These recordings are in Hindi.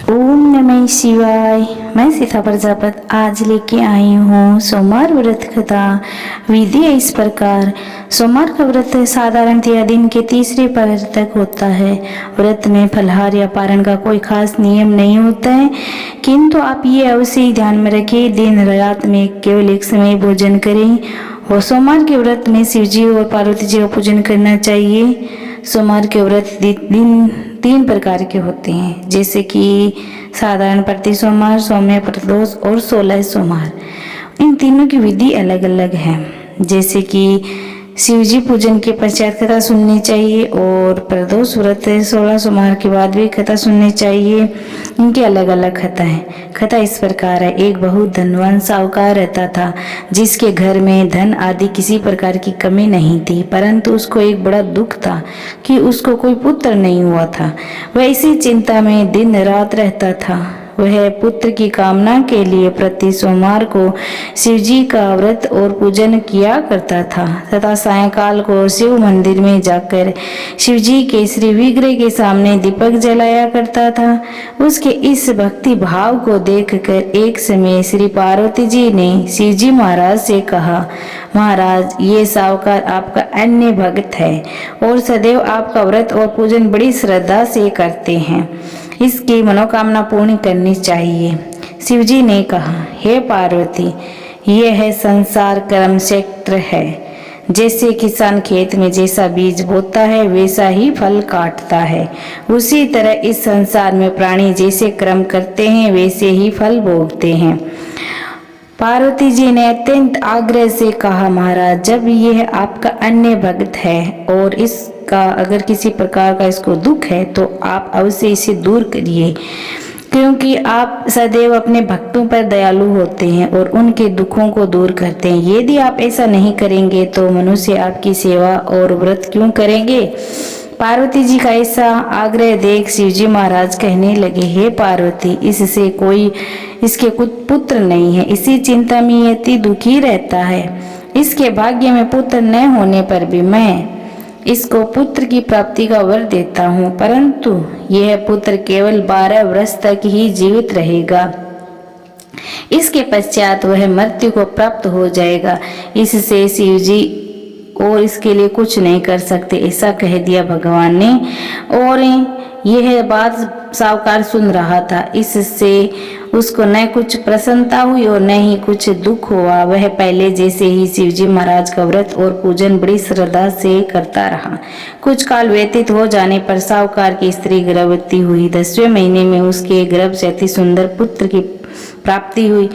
ओम नमः शिवाय। मैं सीता प्रजापत आज लेके आई हूँ सोमवार व्रत कथा। विधि है इस प्रकार। सोमवार का व्रत साधारणतया दिन के तीसरे पहर तक होता है। व्रत में फलाहार या पारण का कोई खास नियम नहीं होता है, किंतु आप ये अवश्य ही ध्यान में रखें, दिन रात में केवल एक समय भोजन करें। और सोमवार के व्रत में शिव जी और पार्वती जी का पूजन करना चाहिए। सोमवार के व्रत दिन 3 प्रकार के होते हैं, जैसे कि साधारण प्रति सोमवार, सौम्य प्रदोष और 16 सोमवार। इन तीनों की विधि अलग अलग है। जैसे कि शिवजी पूजन के पश्चात कथा सुननी चाहिए और प्रदोष व्रत 16 सोमवार के बाद भी कथा सुननी चाहिए। इनकी अलग अलग कथा है। कथा इस प्रकार है। एक बहुत धनवान साहूकार रहता था, जिसके घर में धन आदि किसी प्रकार की कमी नहीं थी, परंतु उसको एक बड़ा दुख था कि उसको कोई पुत्र नहीं हुआ था। वह इसी चिंता में दिन रात रहता था। वह पुत्र की कामना के लिए प्रति सोमवार को शिवजी का व्रत और पूजन किया करता था तथा सायंकाल को शिव मंदिर में जाकर शिवजी के श्री विग्रह के सामने दीपक जलाया करता था। उसके इस भक्ति भाव को देखकर एक समय श्री पार्वती जी ने शिवजी महाराज से कहा, महाराज, ये साहूकार आपका अन्य भक्त है और सदैव आपका व्रत और पूजन बड़ी श्रद्धा से करते हैं। इसकी मनोकामना पूर्ण करनी चाहिए। शिवजी ने कहा, हे पार्वती, यह है संसार कर्म क्षेत्र है। जैसे किसान खेत में जैसा बीज बोता है वैसा ही फल काटता है, उसी तरह इस संसार में प्राणी जैसे कर्म करते हैं वैसे ही फल भोगते हैं। पार्वती जी ने अत्यंत आग्रह से कहा, महाराज, जब यह आपका अन्य भक्त है और इसका अगर किसी प्रकार का इसको दुख है तो आप अवश्य इसे दूर करिए, क्योंकि आप सदैव अपने भक्तों पर दयालु होते हैं और उनके दुखों को दूर करते हैं। यदि आप ऐसा नहीं करेंगे तो मनुष्य आपकी सेवा और व्रत क्यों करेंगे? पार्वती जी का ऐसा आग्रह देख शिवजी महाराज कहने लगे, हे पार्वती, इसके कुछ पुत्र नहीं है, इसी चिंता में ये अति दुखी रहता है। इसके भाग्य में पुत्र न होने पर भी मैं इसको पुत्र की प्राप्ति का वर देता हूँ, परंतु यह पुत्र केवल 12 वर्ष तक ही जीवित रहेगा। इसके पश्चात वह मृत्यु को प्राप्त हो जाएगा। इससे शिवजी और इसके लिए कुछ नहीं कर सकते, ऐसा कह दिया भगवान ने। और यह बात साहूकार सुन रहा था, इससे उसको न कुछ प्रसन्नता हुई और न ही कुछ दुख हुआ। वह पहले जैसे ही शिवजी महाराज का व्रत और पूजन बड़ी श्रद्धा से करता रहा। कुछ काल व्यतीत हो जाने पर साहूकार की स्त्री गर्भवती हुई। 10वें महीने में उसके गर्भ से अति सुंदर पुत्र की प्राप्ति हुई।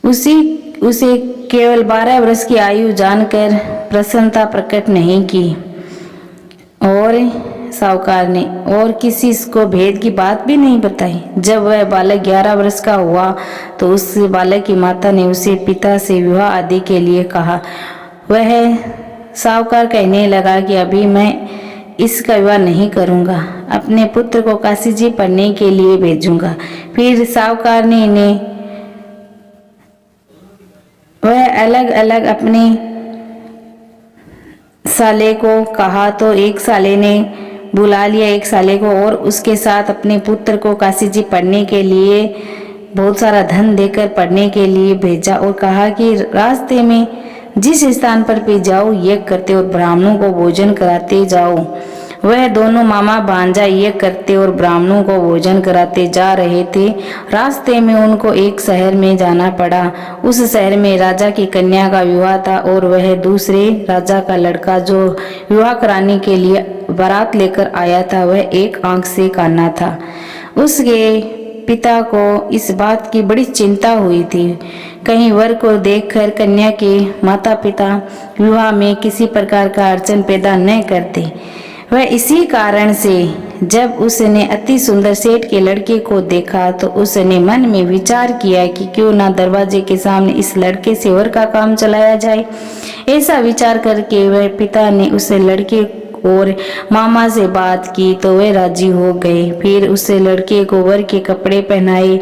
उसे केवल 12 वर्ष की आयु जानकर प्रसन्नता प्रकट नहीं की और साहूकार ने और किसी को भेद की बात भी नहीं बताई। जब वह बालक 11 वर्ष का हुआ तो उस बालक की माता ने उसे पिता से विवाह आदि के लिए कहा। वह साहूकार कहने लगा कि अभी मैं इसका विवाह नहीं करूंगा, अपने पुत्र को काशी जी पढ़ने के लिए भेजूंगा। फिर साहूकार ने इन्हें वह अलग अलग अपने साले को कहा तो एक साले ने बुला लिया एक साले को और उसके साथ अपने पुत्र को काशी जी पढ़ने के लिए बहुत सारा धन देकर पढ़ने के लिए भेजा और कहा कि रास्ते में जिस स्थान पर भी जाओ यज्ञ करते और ब्राह्मणों को भोजन कराते जाओ। वह दोनों मामा भांजा यज्ञ करते और ब्राह्मणों को भोजन कराते जा रहे थे। रास्ते में उनको एक शहर में जाना पड़ा। उस शहर में राजा की कन्या का विवाह था और वह दूसरे राजा का लड़का जो विवाह कराने के लिए बारात लेकर आया था वह एक आंख से काना था। उसके पिता को इस बात की बड़ी चिंता हुई थी, कहीं वर को देखकर कन्या के माता पिता विवाह में किसी प्रकार का अड़चन पैदा न करते। वह इसी कारण से जब उसने अति सुंदर सेठ के लड़के को देखा तो उसने मन में विचार किया कि क्यों ना दरवाजे के सामने इस लड़के से वर का काम चलाया जाए। ऐसा विचार करके वह पिता ने उस लड़के और मामा से बात की तो वे राजी हो गए। फिर उस लड़के को वर के कपड़े पहनाए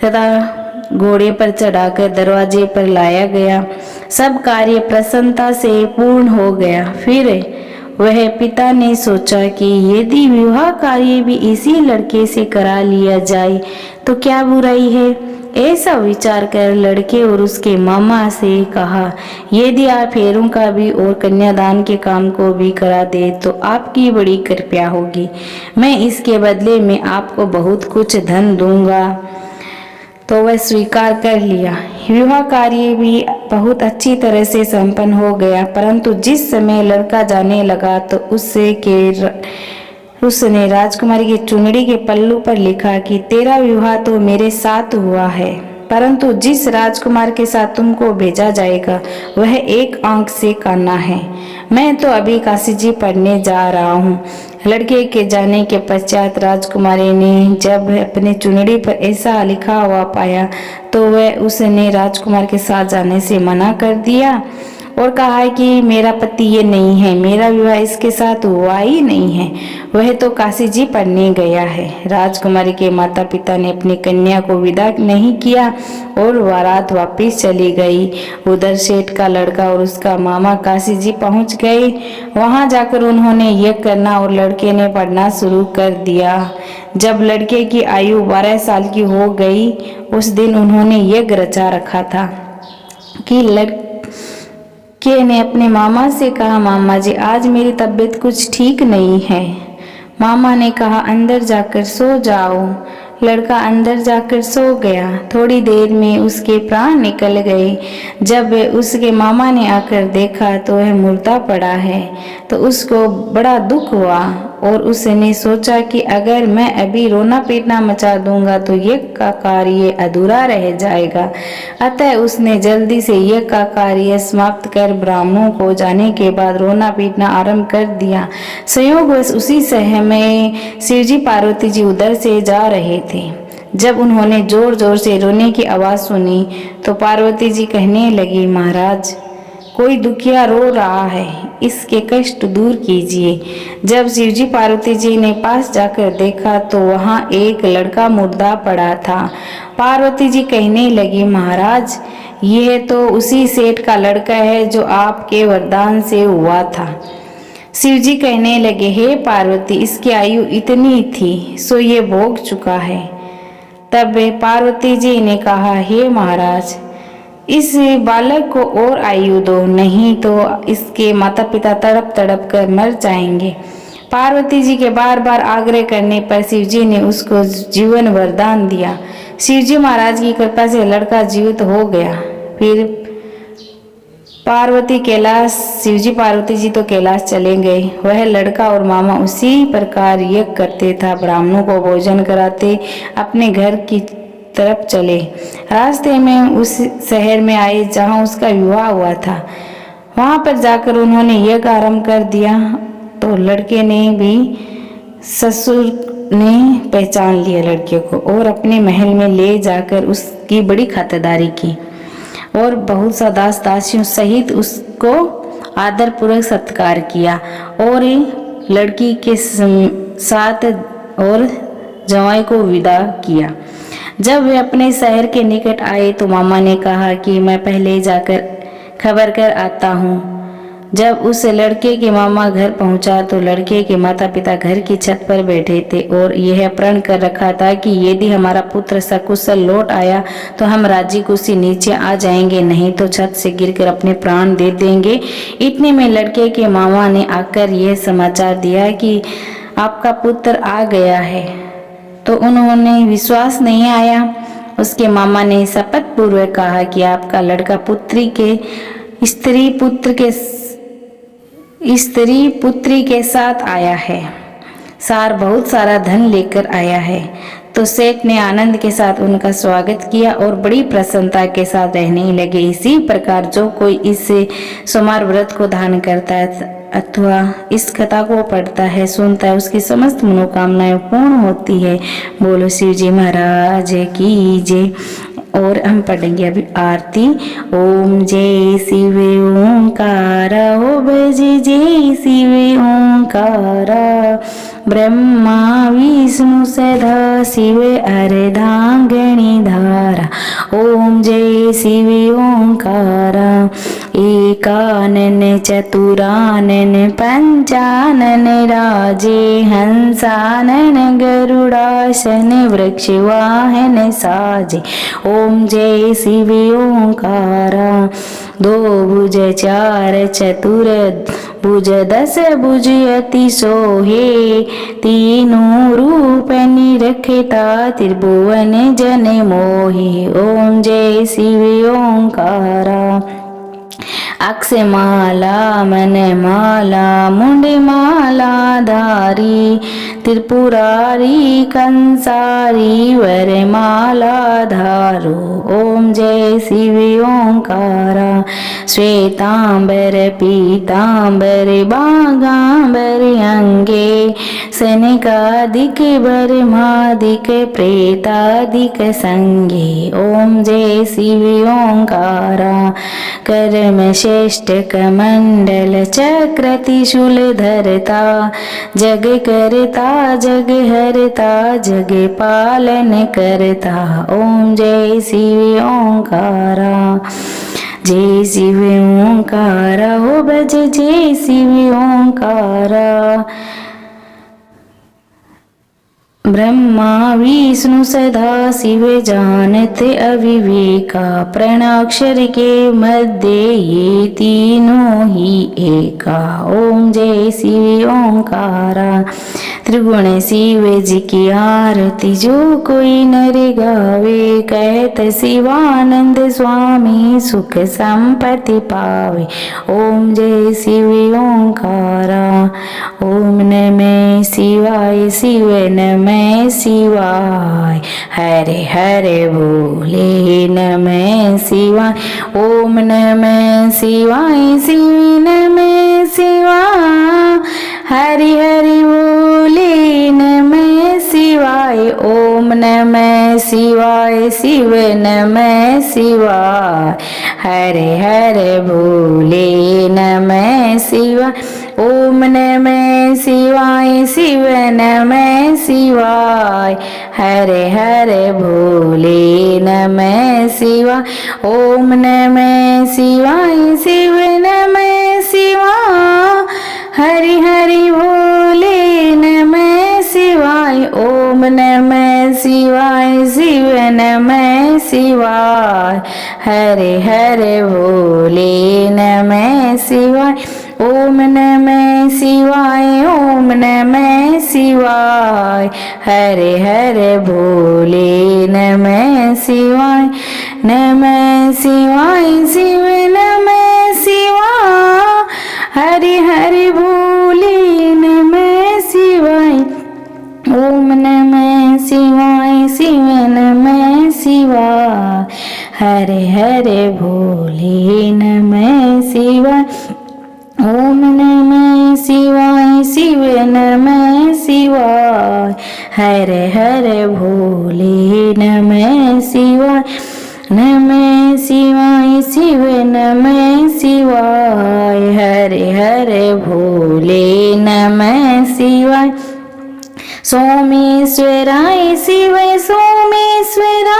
तथा घोड़े पर चढ़ाकर दरवाजे पर लाया गया। सब कार्य प्रसन्नता से पूर्ण हो गया। फिर वह पिता ने सोचा कि यदि विवाह कार्य भी इसी लड़के से करा लिया जाए तो क्या बुराई है। ऐसा विचार कर लड़के और उसके मामा से कहा, यदि आप फेरों का भी और कन्यादान के काम को भी करा दे तो आपकी बड़ी कृपा होगी। मैं इसके बदले में आपको बहुत कुछ धन दूंगा। तो वह स्वीकार कर लिया। विवाह कार्य भी बहुत अच्छी तरह से संपन्न हो गया, परंतु जिस समय लड़का जाने लगा तो उसने राजकुमारी की चुनरी के पल्लू पर लिखा कि तेरा विवाह तो मेरे साथ हुआ है, परंतु जिस राजकुमार के साथ तुमको भेजा जाएगा वह एक आंख से काना है। मैं तो अभी काशी जी पढ़ने जा रहा हूँ। लड़के के जाने के पश्चात राजकुमारी ने जब अपने चुनरी पर ऐसा लिखा हुआ पाया तो वह उसने राजकुमार के साथ जाने से मना कर दिया और कहा है कि मेरा पति ये नहीं है, मेरा विवाह इसके साथ हुआ ही नहीं है, वह तो काशी जी पढ़ने गया है। राजकुमारी के माता पिता ने अपनी कन्या को विदा नहीं किया और बारात वापस चली गई। उधर सेठ का लड़का और उसका मामा काशी जी पहुंच गए। वहां जाकर उन्होंने यज्ञ करना और लड़के ने पढ़ना शुरू कर दिया। जब लड़के की आयु 12 साल की हो गई, उस दिन उन्होंने यज्ञ रचा रखा था कि लड़के ने अपने मामा से कहा, मामा जी आज मेरी तबीयत कुछ ठीक नहीं है। मामा ने कहा अंदर जाकर सो जाओ। लड़का अंदर जाकर सो गया। थोड़ी देर में उसके प्राण निकल गए। जब उसके मामा ने आकर देखा तो वह मुर्दा पड़ा है तो उसको बड़ा दुख हुआ और उसने सोचा कि अगर मैं अभी रोना पीटना मचा दूंगा तो यज्ञ का कार्य अधूरा रह जाएगा। अतः उसने जल्दी से यज्ञ का कार्य समाप्त कर ब्राह्मणों को जाने के बाद रोना पीटना आरंभ कर दिया। संयोगवश उसी समय शिवजी पार्वती जी उधर से जा रहे थे। जब उन्होंने जोर जोर से रोने की आवाज सुनी तो पार्वती जी कहने लगी, महाराज कोई दुखिया रो रहा है, इसके कष्ट दूर कीजिए। जब शिवजी पार्वती जी ने पास जाकर देखा तो वहां एक लड़का मुर्दा पड़ा था। पार्वती जी कहने लगी, महाराज यह तो उसी सेठ का लड़का है जो आपके वरदान से हुआ था। शिवजी कहने लगे, हे पार्वती इसकी आयु इतनी थी सो ये भोग चुका है। तब पार्वती जी ने कहा, हे महाराज इस बालक को और आयु दो, नहीं तो इसके माता पिता तड़प तड़प कर मर जाएंगे। पार्वती जी के बार बार आग्रह करने पर शिवजी ने उसको जीवन वरदान दिया। शिवजी महाराज की कृपा से लड़का जीवित हो गया। फिर शिवजी पार्वती जी तो कैलाश चले गए। वह लड़का और मामा उसी प्रकार यज्ञ करते था, ब्राह्मणों को भोजन कराते अपने घर की तरफ चले। रास्ते में उस शहर में आए जहां उसका विवाह हुआ था। वहां पर जाकर उन्होंने यज्ञ आरंभ कर दिया तो लड़के ने भी ससुर ने पहचान लिया लड़के को और अपने महल में ले जाकर उसकी बड़ी खातिरदारी की और बहुत सा दास दासियों सहित उसको आदर पूर्वक सत्कार किया और लड़की के साथ और जवाई को विदा किया। जब वे अपने शहर के निकट आए तो मामा ने कहा कि मैं पहले जाकर खबर कर आता हूँ। जब उस लड़के के मामा घर पहुंचा तो लड़के के माता पिता घर की छत पर बैठे थे और यह प्रण कर रखा था कि यदि हमारा पुत्र सकुशल लौट आया तो हम राजी खुशी नीचे आ जाएंगे, नहीं तो छत से गिरकर अपने प्राण दे देंगे। इतने में लड़के के मामा ने आकर यह समाचार दिया कि आपका पुत्र आ गया है। तो उन्होंने विश्वास नहीं आया। उसके मामा ने शपथ पूर्वक कहा कि आपका लड़का स्त्री पुत्री के साथ आया है, बहुत सारा धन लेकर आया है। तो सेठ ने आनंद के साथ उनका स्वागत किया और बड़ी प्रसन्नता के साथ रहने लगे। इसी प्रकार जो कोई इस सोमवार व्रत को धारण करता है अथवा इस कथा को पढ़ता है, सुनता है, उसकी समस्त मनोकामनाएं पूर्ण होती है। बोलो शिवजी महाराज की जय। और हम पढ़ेंगे अभी आरती। ओम जय शिव ओंकार, ओ बजे जय शिव ओंकार, ब्रह्मा विष्णु सदा शिव अर्धांगिनी धारा। ओम जय शिव ओंकार, एकानन चतुरानन पंचानन राजे हंसानन गरुड़ासन वृक्षवाहन साजे। ओम जय शिव ओंकारा। दो भुज चार चतुर भुज दस भुज अति सोहे। तीनों रूप निरखता त्रिभुवन जन मोहे। ओम जय शिव ओंकारा। अक्षमाला मनमाला मुंडमाला धारी त्रिपुरारी कंसारी वरमाला धारो। ओम जय शिव ओंकारा। श्वेतांबर पीतांबर बागांबर अंगे सनकादिक बर्मादिक प्रेतादिक संगे। ओम जय शिव ओंकारा। कर्म श्रेष्ठ कमंडल चक्र त्रिशूल धरता जग करता जग हरता जग पालन करता। ओम जय शिव ओंकारा। जय शिव ओंकारा हो भज जय शिव ओंकारा। ब्रह्मा विष्णु सदा शिव जानते अविवेका प्रणाक्षर के मध्य ये तीनों ही एका। ओम जय शिव ओंकारा। त्रिगुण शिव जी की आरती जो कोई नर गावे कहत शिवानंद स्वामी सुख संपत्ति पावे। ओम जय शिव ओंकारा। ओम नमः शिवाय शिव नमः शिवाय। हरे हरे बोले नमः शिवाय। ओम नमः शिवाय शिव नमः शिवाय। हरि हरि बोले नमः शिवाय। ओम नमः शिवाय शिव नमः शिवाय। हरे हरे बोले नमः शिवाय। ओम नमः शिवाय शिव नमः शिवाय। हरे हरे भोले नमः शिवाय। ओम नमः शिवाय शिव नमः शिवाय। हरि हरि भोले नमः शिवाय। ओम नमः शिवाय शिव नमः शिवाय। हरे हरे भोले नमः शिवाय। ओम नमः शिवाय। ओम नमः शिवाय। हरे हरे भोले नमः शिवाय। नमः शिवाय शिव नमः शिवाय। हरि हरि भोले नमः शिवाय। ओम नमः शिवाय शिव नमः शिवाय। हरे हरे भोले नमः शिवाय। ओम नमः शिवाय शिव नमः शिवाय। हरे हरे भोले नमः शिवाय। नमः शिवाय शिव नमः शिवाय। हरे हरे भोले नमः शिवाय। सोमेश्वराय शिव सोमेश्वरा।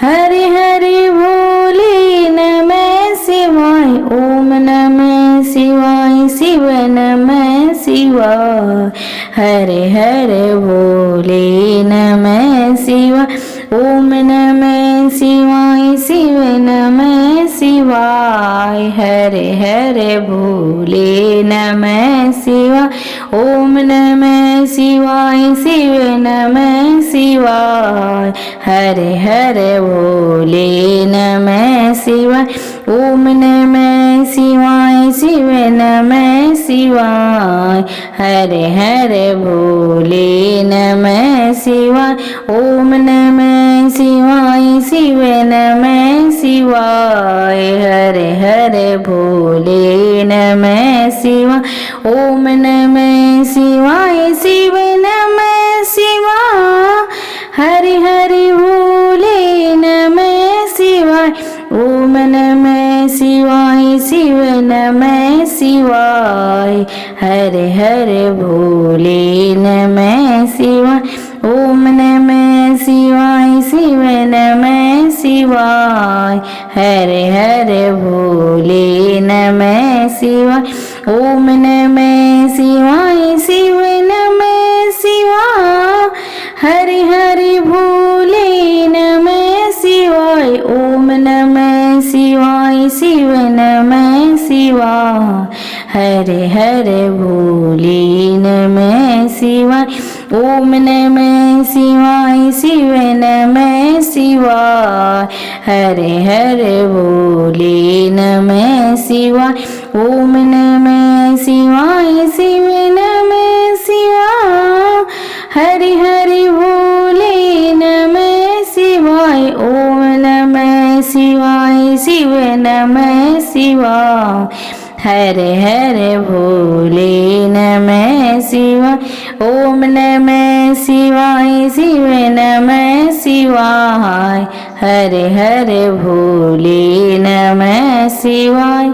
हरे हरे भोले नमः शिवाय। ओम नमः शिवाय शिव नमः शिवाय। हरे हरे भोले नमः शिवाय। ओम नमः शिवाय शिव नमः शिवाय। हरे हरे भोले नमः शिवाय। ओम नमः शिवाय शिव नमः शिवाय। हरे हरे भोले नमः शिवाय। ओम नमः शिवाय शिव नमः शिवाय। हरे हरे भोले नमः शिवाय। ओम नमः शिवाय शिव नमः शिवाय। हरे हरे भोले नमः शिवाय। ओम नमः शिवाय शिव नमः शिवाय। हरि हरि भोले नमः शिवाय। ओम नमः शिवाय शिव नमः शिवाय। हरे हरे भोले नमः शिवाय। ओम नमः शिवाय शिव नमः शिवाय। हरे हरे भोले शिवाय। ओम नमः शिवाय शिव नमः शिवाय। हरि हरि भोले नमः शिवाय। ओम नमः शिवाय शिव नमः शिवाय। हरे हरे भोले नमः शिवाय। ओम नमः शिवाय शिव नमः शिवाय। हरे हरे भोले नमः शिवाय। ओम नमः शिवाय शिव नमः शिवाय। हरि हरि भोले नमः शिवाय। ओम नमः शिवाय शिव नमः शिवाय। हरे हरे भोले नमः शिवाय। ओम नमः शिवाय शिव नमः शिवाय। हरे हरे भोले नमः शिवाय।